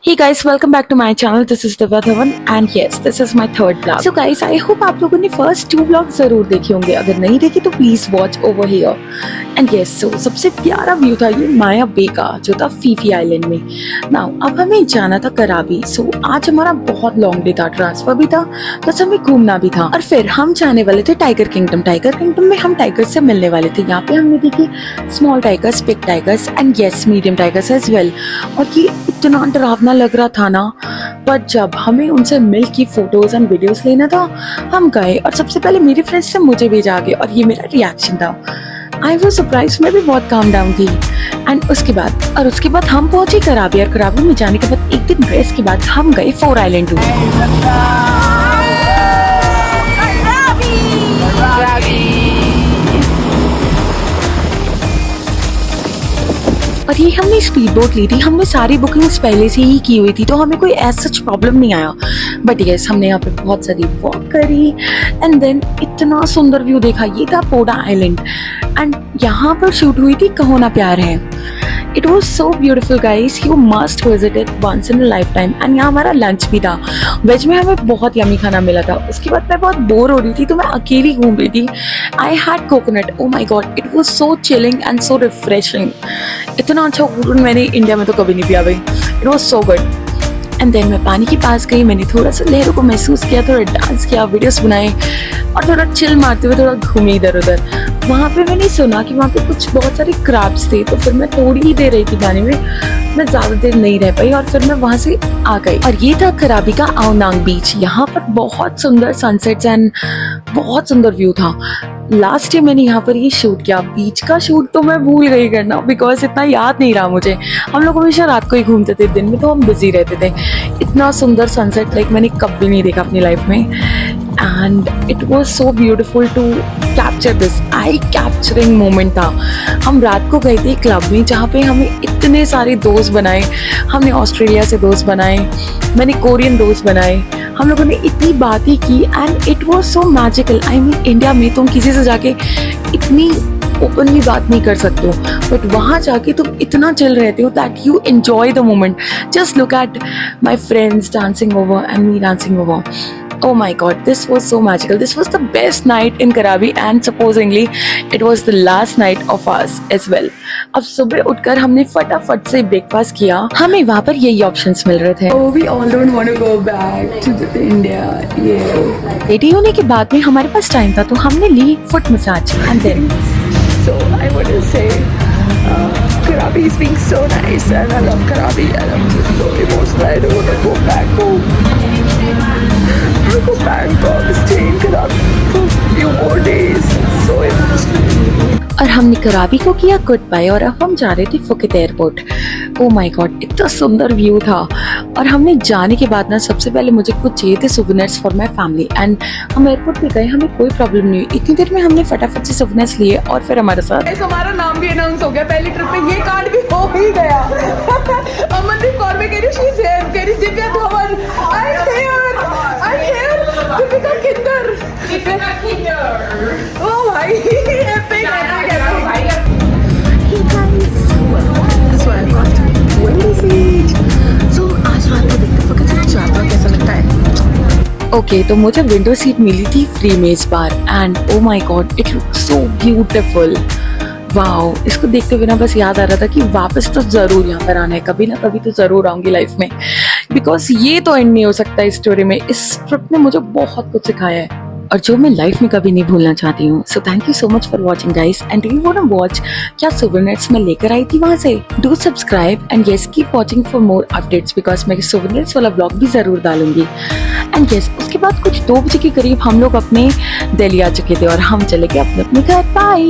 Hey guys, welcome back to my channel. This is Divya Dhawan and yes, this is my third vlog. So guys, I hope आप लोगों ने first two vlogs जरूर देखे होंगे. अगर नहीं देखे तो please watch over here. And yes, so सबसे प्यारा व्यू था ये माया बे का जो था फीफी आइलैंड में. Now अब हमें जाना था कराबी. So आज हमारा बहुत लॉन्ग डे था, ट्रांसफर भी था, प्लस हमें घूमना भी था. और फिर हम जाने वाले थे टाइगर किंगडम. टाइगर किंगडम में हम टाइगर से मिलने वाले थे. यहाँ पे हमने देखी small tigers, big tigers and yes medium tigers as well. और ये इतना डरावना लग रहा था ना, पर जब हमें उनसे मिल की फोटोज एंड वीडियोस लेना था हम गए. और सबसे पहले मेरे फ्रेंड्स ने मुझे भेजा आगे और ये मेरा रिएक्शन था. आई वो सरप्राइज, मैं भी बहुत काम डाउन थी. एंड उसके बाद हम पहुंचे कराबी. और कराबी में जाने के बाद एक दिन रेस्ट के बाद हम गए 4 आइलैंड टूर. और ये हमने स्पीड बोट ली थी. हमने सारी बुकिंग्स पहले से ही की हुई थी तो हमें कोई एज सच प्रॉब्लम नहीं आया. बट यस, हमने यहाँ पे बहुत सारी वॉक करी एंड देन इतना सुंदर व्यू देखा. ये था पोडा आइलैंड एंड यहाँ पर शूट हुई थी कहो Naa Pyaar Hai. It was so beautiful guys, you must visit it once in a lifetime. एंड यहाँ हमारा लंच भी था. वेज में हमें बहुत यमी खाना मिला था. उसके बाद मैं बहुत बोर हो रही थी तो मैं अकेली घूम रही थी. I had coconut. Oh my god, it was so chilling and so refreshing. इतना अच्छा कोकोनट मैंने इंडिया में तो कभी नहीं पिया भाई. It was so good. And then मैं पानी के पास गई. मैंने थोड़ा सा लहरों को महसूस किया, थोड़ा डांस किया, वीडियोस बनाए और थोड़ा चिल मारते हुए थोड़ा घूमी इधर उधर. वहाँ पे मैंने सुना कि वहाँ पे कुछ बहुत सारे क्रैब्स थे तो फिर मैं थोड़ी ही देर रही थी पानी में. मैं ज़्यादा देर नहीं रह पाई और फिर मैं वहाँ से आ गई. और ये था कराबी का आओनांग बीच. यहाँ पर बहुत सुंदर सनसेट्स एंड बहुत सुंदर व्यू था. लास्ट ईयर मैंने यहाँ पर ये शूट किया. बीच का शूट तो मैं भूल गई करना बिकॉज इतना याद नहीं रहा मुझे. हम लोग हमेशा रात को ही घूमते थे, दिन में तो हम बिजी रहते थे. इतना सुंदर सनसेट लाइक मैंने कभी नहीं देखा अपनी लाइफ में. And it was so beautiful to capture this. Eye capturing moment था. हम रात को गए थे क्लब में जहाँ पे हमें इतने सारे दोस्त बनाए. हमने ऑस्ट्रेलिया से दोस्त बनाए, मैंने कोरियन दोस्त बनाए. हम लोगों ने इतनी बातें की and it was so magical. I mean India में तुम किसी से जाके इतनी ओपनली बात नहीं कर सकते हो, बट वहाँ जाके तुम इतना चिल रहते हो that you enjoy the moment. Just look at my friends dancing over and me dancing over. Oh my god, this was so magical. This was the best night in Krabi and supposedly it was the last night of us as well. अब सुबह उठकर हमने फटाफट से breakfast किया. हमें वहाँ पर यही ऑप्शंस मिल रहे थे. Oh, we all don't want to go back to India. Yeah. Ready होने के बाद में हमारे पास टाइम था तो हमने ली foot massage and then so I want to say Krabi is being so nice and I love Krabi and I'm just so emotional. I don't want to go back home. I'll go Bangkok, stay in Krabi for a few more days. So emotional. और हमने कराबी को किया good bye और अब हम जा रहे थे Phuket airport. O my God, इतना सुंदर व्यू था. और हमने जाने के बाद ना सबसे पहले मुझे कुछ चाहिए थे souvenirs for my family and हम एयरपोर्ट पे गए. हमें कोई प्रॉब्लम नहीं हुई. इतनी देर में हमने फटाफट से सोवेनिर्स लिए और फिर हमारे साथ हमारा नाम भी अनाउंस हो गया. पहली ट्रिप पे ये कार्ड भी हो ही गया. अमनदीप कौर में कह रही शी इज हियर, कह रही दिव्या धवन. आई हियर दीपिका किन्नर. ओ भाई एपिक भाई. Hey guys, this one I got. Windy seat. So आज रात को देखते फुकेत से जाता कैसा लगता है. ओके, तो मुझे विंडो सीट मिली थी फ्री में इस बार and oh my God it look so beautiful. Wow, इसको देखते हुए ना बस याद आ रहा था कि वापस तो जरूर यहाँ पर आना है. कभी ना कभी तो जरूर आऊंगी लाइफ में बिकॉज ये तो एंड नहीं हो सकता इस स्टोरी में. इस ट्रिप ने मुझे बहुत कुछ सिखाया है और जो मैं लाइफ में कभी नहीं भूलना चाहती हूँ. So thank you so much for watching guys and do you want to watch क्या सोवेनिर्स मैं लेकर आई थी वहाँ से. Do subscribe and yes keep watching for more updates because मैं सोवेनिर्स वाला ब्लॉग भी जरूर डालूंगी. एंड येस, उसके बाद कुछ 2 बजे के करीब हम लोग अपने दिल्ली आ चुके थे और हम चले गए अपने अपने घर. बाय.